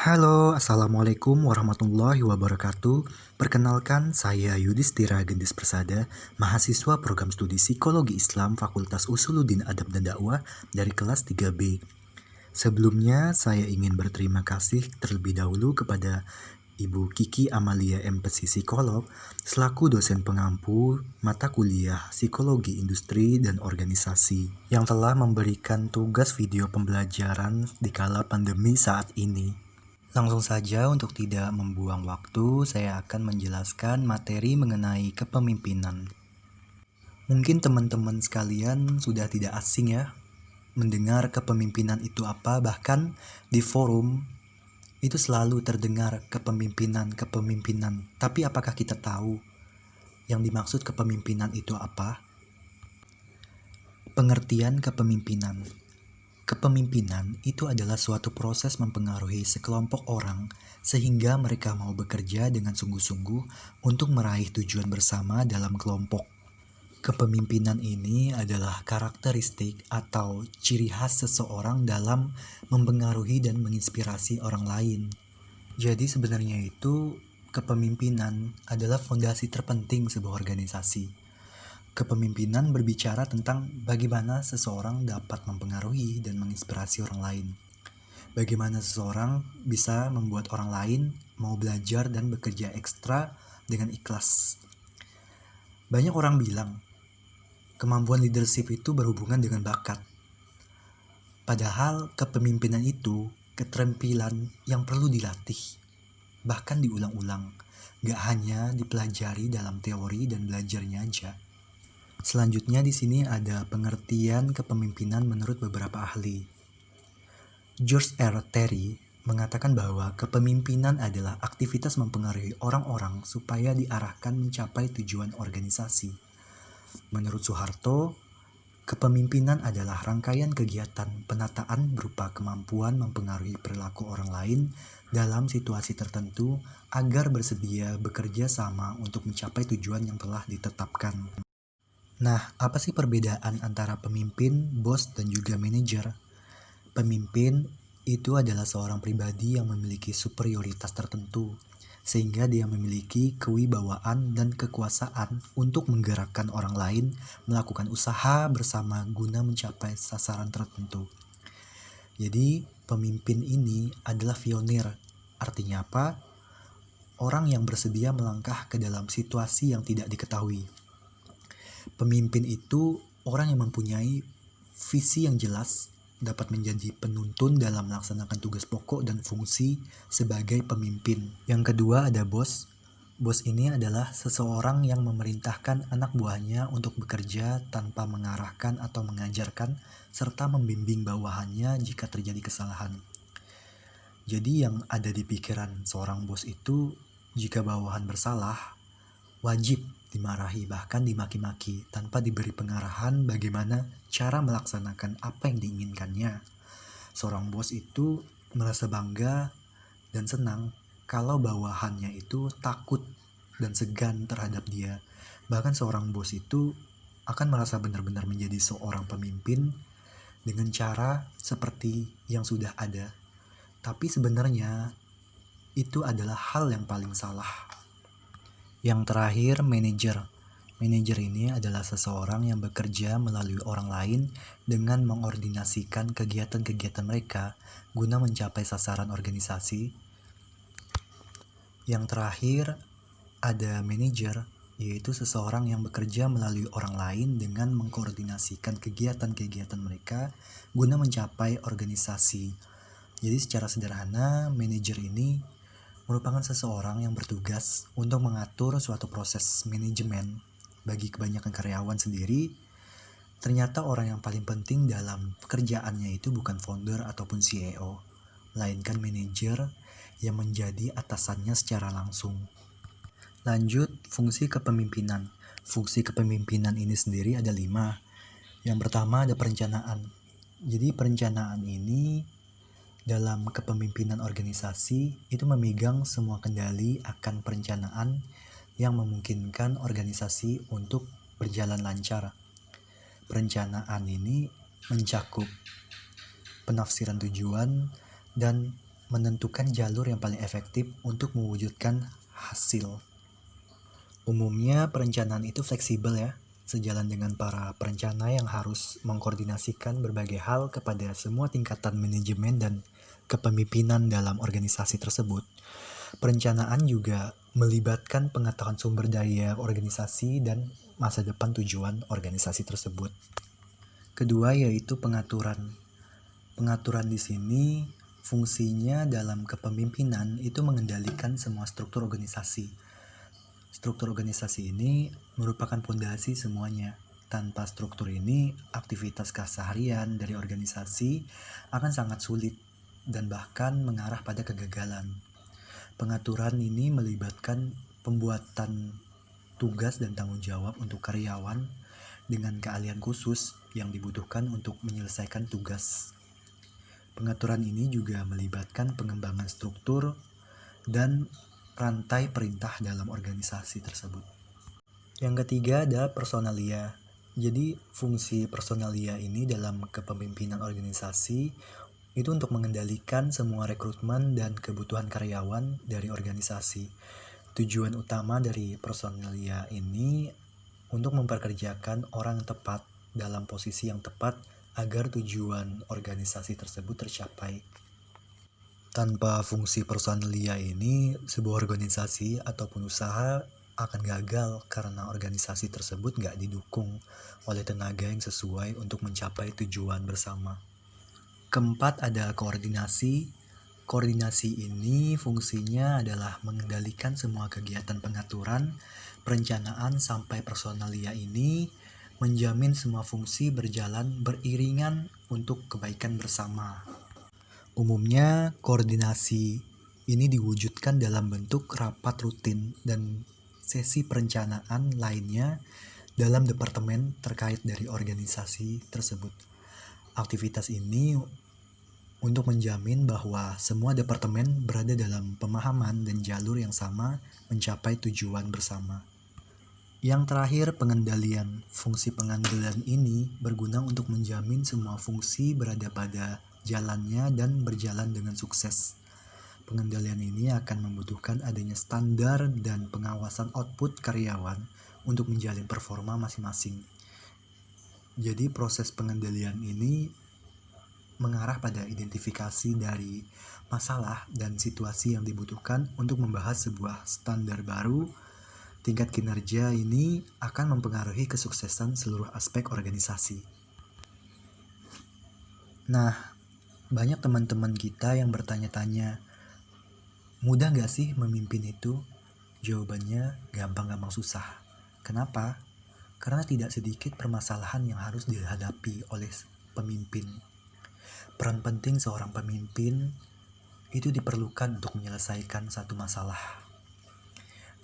Halo, Assalamualaikum warahmatullahi wabarakatuh. Perkenalkan, saya Yudhistira Gendis Persada, mahasiswa program studi Psikologi Islam Fakultas Usuluddin Adab dan Dakwah dari kelas 3B. Sebelumnya, saya ingin berterima kasih terlebih dahulu kepada Ibu Kiki Amalia MPC Psikolog selaku dosen pengampu mata kuliah Psikologi Industri dan Organisasi yang telah memberikan tugas video pembelajaran di kala pandemi saat ini. Langsung saja untuk tidak membuang waktu, saya akan menjelaskan materi mengenai kepemimpinan. Mungkin teman-teman sekalian sudah tidak asing ya mendengar kepemimpinan itu apa, bahkan di forum itu selalu terdengar kepemimpinan. Tapi apakah kita tahu yang dimaksud kepemimpinan itu apa? Pengertian kepemimpinan. Kepemimpinan itu adalah suatu proses mempengaruhi sekelompok orang sehingga mereka mau bekerja dengan sungguh-sungguh untuk meraih tujuan bersama dalam kelompok. Kepemimpinan ini adalah karakteristik atau ciri khas seseorang dalam mempengaruhi dan menginspirasi orang lain. Jadi sebenarnya itu kepemimpinan adalah fondasi terpenting sebuah organisasi. Kepemimpinan berbicara tentang bagaimana seseorang dapat mempengaruhi dan menginspirasi orang lain. Bagaimana seseorang bisa membuat orang lain mau belajar dan bekerja ekstra dengan ikhlas. Banyak orang bilang, kemampuan leadership itu berhubungan dengan bakat. Padahal kepemimpinan itu keterampilan yang perlu dilatih, bahkan diulang-ulang. Gak hanya dipelajari dalam teori dan belajarnya aja. Selanjutnya di sini ada pengertian kepemimpinan menurut beberapa ahli. George R. Terry mengatakan bahwa kepemimpinan adalah aktivitas mempengaruhi orang-orang supaya diarahkan mencapai tujuan organisasi. Menurut Soeharto, kepemimpinan adalah rangkaian kegiatan penataan berupa kemampuan mempengaruhi perilaku orang lain dalam situasi tertentu agar bersedia bekerja sama untuk mencapai tujuan yang telah ditetapkan. Nah, apa sih perbedaan antara pemimpin, bos, dan juga manajer? Pemimpin itu adalah seorang pribadi yang memiliki superioritas tertentu, sehingga dia memiliki kewibawaan dan kekuasaan untuk menggerakkan orang lain melakukan usaha bersama guna mencapai sasaran tertentu. Jadi, pemimpin ini adalah pionir. Artinya apa? Orang yang bersedia melangkah ke dalam situasi yang tidak diketahui. Pemimpin itu orang yang mempunyai visi yang jelas, dapat menjadi penuntun dalam melaksanakan tugas pokok dan fungsi sebagai pemimpin. Yang kedua ada bos. Bos ini adalah seseorang yang memerintahkan anak buahnya untuk bekerja tanpa mengarahkan atau mengajarkan, serta membimbing bawahannya jika terjadi kesalahan. Jadi yang ada di pikiran seorang bos itu, jika bawahan bersalah, wajib dimarahi bahkan dimaki-maki tanpa diberi pengarahan bagaimana cara melaksanakan apa yang diinginkannya. Seorang bos itu merasa bangga dan senang kalau bawahannya itu takut dan segan terhadap dia. Bahkan seorang bos itu akan merasa benar-benar menjadi seorang pemimpin dengan cara seperti yang sudah ada. Tapi sebenarnya itu adalah hal yang paling salah. Yang terakhir, manajer. Manajer ini adalah seseorang yang bekerja melalui orang lain dengan mengordinasikan kegiatan-kegiatan mereka guna mencapai sasaran organisasi. Yang terakhir, ada manajer, yaitu seseorang yang bekerja melalui orang lain dengan mengkoordinasikan kegiatan-kegiatan mereka guna mencapai organisasi. Jadi secara sederhana, manajer ini merupakan seseorang yang bertugas untuk mengatur suatu proses manajemen. Bagi kebanyakan karyawan sendiri, ternyata orang yang paling penting dalam pekerjaannya itu bukan founder ataupun CEO, melainkan manajer yang menjadi atasannya secara langsung. Lanjut, fungsi kepemimpinan. Fungsi kepemimpinan ini sendiri ada 5. Yang pertama ada perencanaan. Jadi perencanaan ini dalam kepemimpinan organisasi itu memegang semua kendali akan perencanaan yang memungkinkan organisasi untuk berjalan lancar. Perencanaan ini mencakup penafsiran tujuan dan menentukan jalur yang paling efektif untuk mewujudkan hasil. Umumnya perencanaan itu fleksibel ya, sejalan dengan para perencana yang harus mengkoordinasikan berbagai hal kepada semua tingkatan manajemen dan kepemimpinan dalam organisasi tersebut. Perencanaan juga melibatkan pengetahuan sumber daya organisasi dan masa depan tujuan organisasi tersebut. Kedua yaitu pengaturan. Pengaturan di sini fungsinya dalam kepemimpinan itu mengendalikan semua struktur organisasi. Struktur organisasi ini merupakan fondasi semuanya. Tanpa struktur ini, aktivitas keseharian dari organisasi akan sangat sulit dan bahkan mengarah pada kegagalan. Pengaturan ini melibatkan pembuatan tugas dan tanggung jawab untuk karyawan dengan keahlian khusus yang dibutuhkan untuk menyelesaikan tugas. Pengaturan ini juga melibatkan pengembangan struktur dan rantai perintah dalam organisasi tersebut. Yang ketiga ada personalia. Jadi fungsi personalia ini dalam kepemimpinan organisasi itu untuk mengendalikan semua rekrutmen dan kebutuhan karyawan dari organisasi. Tujuan utama dari personalia ini untuk memperkerjakan orang yang tepat dalam posisi yang tepat agar tujuan organisasi tersebut tercapai. Tanpa fungsi personalia ini, sebuah organisasi ataupun usaha akan gagal karena organisasi tersebut nggak didukung oleh tenaga yang sesuai untuk mencapai tujuan bersama. Keempat ada koordinasi. Koordinasi ini fungsinya adalah mengendalikan semua kegiatan pengaturan, perencanaan sampai personalia ini menjamin semua fungsi berjalan beriringan untuk kebaikan bersama. Umumnya, koordinasi ini diwujudkan dalam bentuk rapat rutin dan sesi perencanaan lainnya dalam departemen terkait dari organisasi tersebut. Aktivitas ini untuk menjamin bahwa semua departemen berada dalam pemahaman dan jalur yang sama mencapai tujuan bersama. Yang terakhir, pengendalian. Fungsi pengendalian ini berguna untuk menjamin semua fungsi berada pada jalannya dan berjalan dengan sukses. Pengendalian ini akan membutuhkan adanya standar dan pengawasan output karyawan untuk menjalin performa masing-masing. Jadi proses pengendalian ini mengarah pada identifikasi dari masalah dan situasi yang dibutuhkan untuk membahas sebuah standar baru. Tingkat kinerja ini akan mempengaruhi kesuksesan seluruh aspek organisasi. Nah, banyak teman-teman kita yang bertanya-tanya, mudah gak sih memimpin itu? Jawabannya gampang-gampang susah. Kenapa? Karena tidak sedikit permasalahan yang harus dihadapi oleh pemimpin. Peran penting seorang pemimpin itu diperlukan untuk menyelesaikan satu masalah.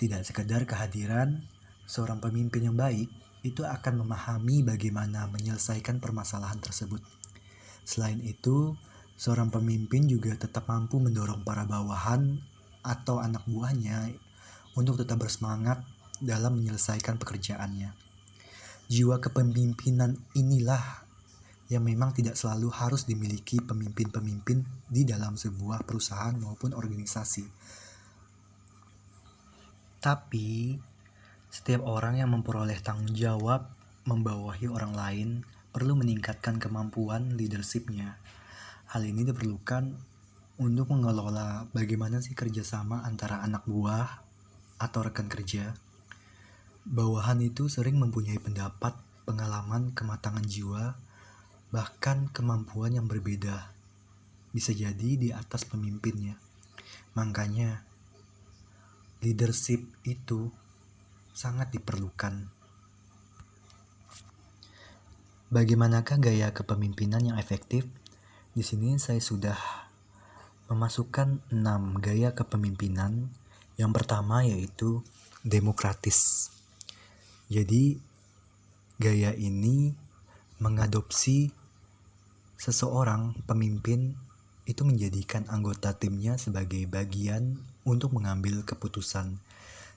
Tidak sekedar kehadiran, seorang pemimpin yang baik itu akan memahami bagaimana menyelesaikan permasalahan tersebut. Selain itu, seorang pemimpin juga tetap mampu mendorong para bawahan atau anak buahnya untuk tetap bersemangat dalam menyelesaikan pekerjaannya. Jiwa kepemimpinan inilah yang memang tidak selalu harus dimiliki pemimpin-pemimpin di dalam sebuah perusahaan maupun organisasi. Tapi, setiap orang yang memperoleh tanggung jawab membawahi orang lain perlu meningkatkan kemampuan leadership-nya. Hal ini diperlukan untuk mengelola bagaimana sih kerjasama antara anak buah atau rekan kerja. Bawahan itu sering mempunyai pendapat, pengalaman, kematangan jiwa, bahkan kemampuan yang berbeda. Bisa jadi di atas pemimpinnya. Makanya, leadership itu sangat diperlukan. Bagaimanakah gaya kepemimpinan yang efektif? Di sini saya sudah memasukkan 6 gaya kepemimpinan. Yang pertama yaitu demokratis. Jadi, gaya ini mengadopsi seseorang pemimpin itu menjadikan anggota timnya sebagai bagian untuk mengambil keputusan.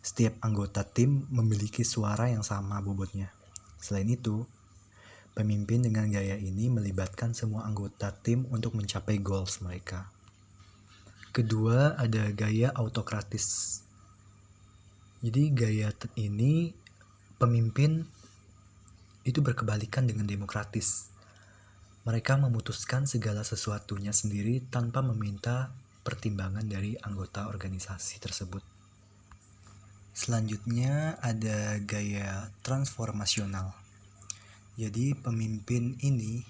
Setiap anggota tim memiliki suara yang sama bobotnya. Selain itu, pemimpin dengan gaya ini melibatkan semua anggota tim untuk mencapai goals mereka. Kedua, ada gaya autokratis. Jadi gaya ini pemimpin itu berkebalikan dengan demokratis. Mereka memutuskan segala sesuatunya sendiri tanpa meminta pertimbangan dari anggota organisasi tersebut. Selanjutnya ada gaya transformasional. Jadi pemimpin ini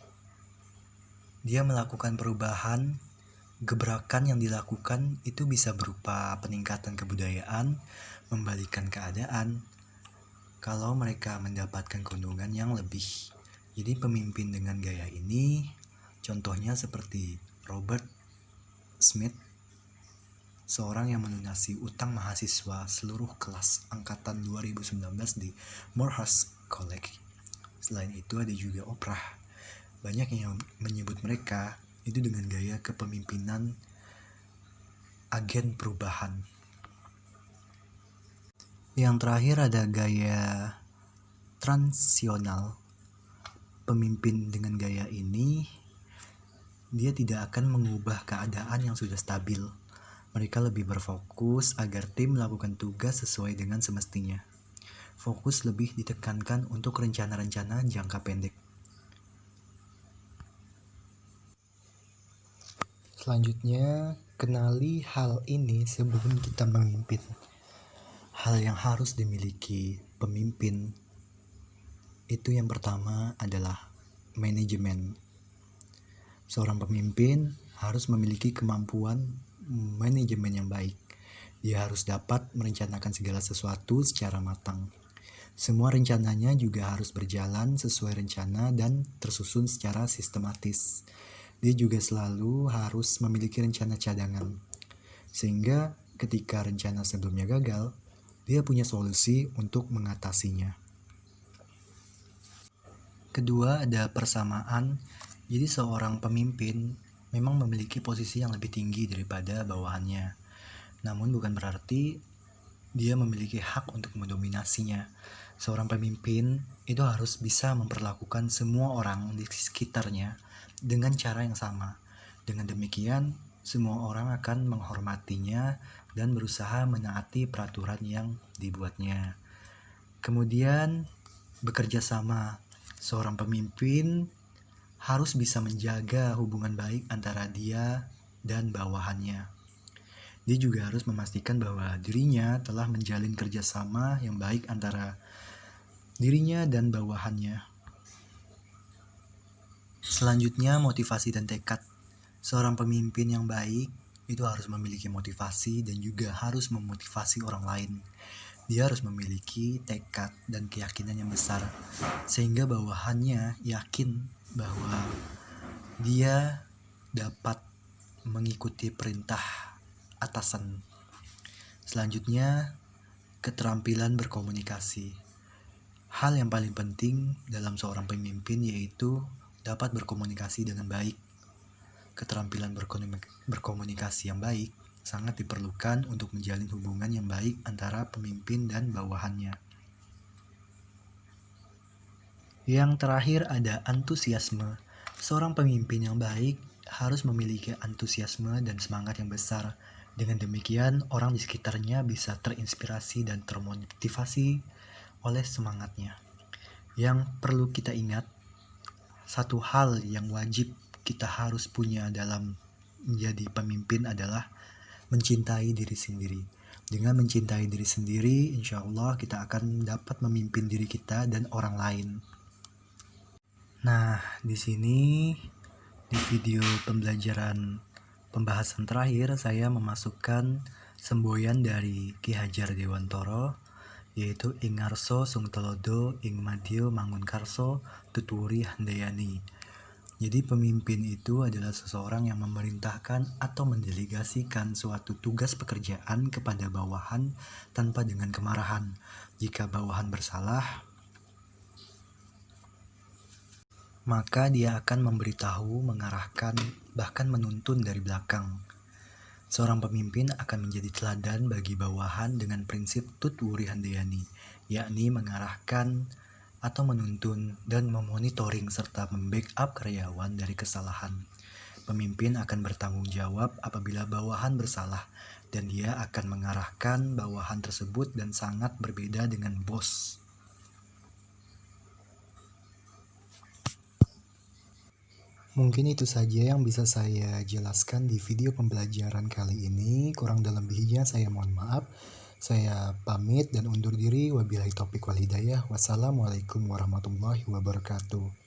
dia melakukan perubahan. Gebrakan yang dilakukan itu bisa berupa peningkatan kebudayaan, membalikan keadaan, kalau mereka mendapatkan keuntungan yang lebih. Jadi pemimpin dengan gaya ini, contohnya seperti Robert Smith, seorang yang melunasi utang mahasiswa seluruh kelas angkatan 2019 di Morehouse College. Selain itu ada juga Oprah. Banyak yang menyebut mereka itu dengan gaya kepemimpinan agen perubahan. Yang terakhir ada gaya transisional. Pemimpin dengan gaya ini dia tidak akan mengubah keadaan yang sudah stabil. Mereka lebih berfokus agar tim melakukan tugas sesuai dengan semestinya. Fokus lebih ditekankan untuk rencana-rencana jangka pendek. Selanjutnya, kenali hal ini sebelum kita memimpin. Hal yang harus dimiliki pemimpin itu yang pertama adalah manajemen. Seorang pemimpin harus memiliki kemampuan manajemen yang baik. Dia harus dapat merencanakan segala sesuatu secara matang. Semua rencananya juga harus berjalan sesuai rencana dan tersusun secara sistematis. Dia juga selalu harus memiliki rencana cadangan, sehingga ketika rencana sebelumnya gagal, dia punya solusi untuk mengatasinya. Kedua, ada persamaan. Jadi seorang pemimpin memang memiliki posisi yang lebih tinggi daripada bawahannya. Namun bukan berarti dia memiliki hak untuk mendominasinya. Seorang pemimpin itu harus bisa memperlakukan semua orang di sekitarnya dengan cara yang sama. Dengan demikian, semua orang akan menghormatinya dan berusaha menaati peraturan yang dibuatnya. Kemudian, bekerja sama. Seorang pemimpin harus bisa menjaga hubungan baik antara dia dan bawahannya. Dia juga harus memastikan bahwa dirinya telah menjalin kerjasama yang baik antara dirinya dan bawahannya. Selanjutnya, motivasi dan tekad. Seorang pemimpin yang baik itu harus memiliki motivasi dan juga harus memotivasi orang lain. Dia harus memiliki tekad dan keyakinan yang besar, sehingga bawahannya yakin bahwa dia dapat mengikuti perintah atasan. Selanjutnya, keterampilan berkomunikasi. Hal yang paling penting dalam seorang pemimpin yaitu dapat berkomunikasi dengan baik. Keterampilan berkomunikasi yang baik sangat diperlukan untuk menjalin hubungan yang baik antara pemimpin dan bawahannya. Yang terakhir ada antusiasme. Seorang pemimpin yang baik harus memiliki antusiasme dan semangat yang besar. Dengan demikian, orang di sekitarnya bisa terinspirasi dan termotivasi oleh semangatnya. Yang perlu kita ingat, satu hal yang wajib kita harus punya dalam menjadi pemimpin adalah mencintai diri sendiri. Dengan mencintai diri sendiri, insya Allah kita akan dapat memimpin diri kita dan orang lain. Nah, di sini di video pembahasan terakhir saya memasukkan semboyan dari Ki Hajar Dewantara, yaitu ing ngarsa sung telodo ing madya mangunkarsa tuturi handayani. Jadi pemimpin itu adalah seseorang yang memerintahkan atau mendelegasikan suatu tugas pekerjaan kepada bawahan tanpa dengan kemarahan. Jika bawahan bersalah, maka dia akan memberitahu, mengarahkan, bahkan menuntun dari belakang. Seorang pemimpin akan menjadi teladan bagi bawahan dengan prinsip tutwuri handayani, yakni mengarahkan atau menuntun dan memonitoring serta membackup karyawan dari kesalahan. Pemimpin akan bertanggung jawab apabila bawahan bersalah, dan dia akan mengarahkan bawahan tersebut dan sangat berbeda dengan bos. Mungkin itu saja yang bisa saya jelaskan di video pembelajaran kali ini. Kurang dan lebihnya saya mohon maaf. Saya pamit dan undur diri. Wabillahi taufiq wal hidayah. Wassalamualaikum warahmatullahi wabarakatuh.